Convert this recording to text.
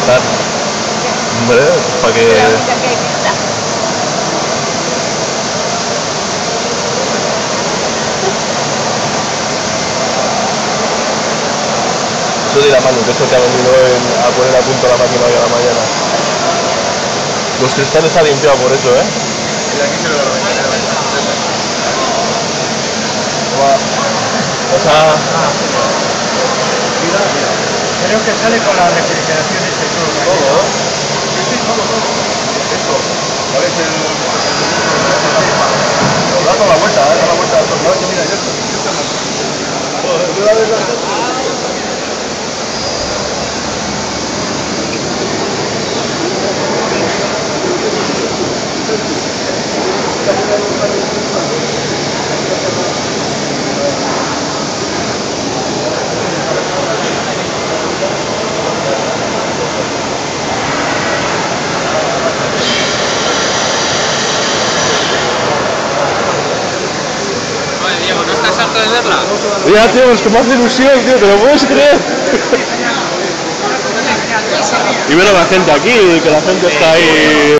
estar. Hombre, para que... Eso dirá Manu, que es el que ha venido a poner a punto la máquina hoy a la mañana. Los cristales se han limpiado por eso, ¿eh? Y de aquí se lo Mira, creo que sale con las refrigeraciones y todo. ¿Todo? Sí, todo. Esto, parece el... Da toda la vuelta, da la vuelta. Mira, ya está. Diego, ¿no estás harto de verla? Ya, tío, es que me hace ilusión, tío, ¿te lo puedes creer? Y ver a la gente aquí, que la gente está ahí...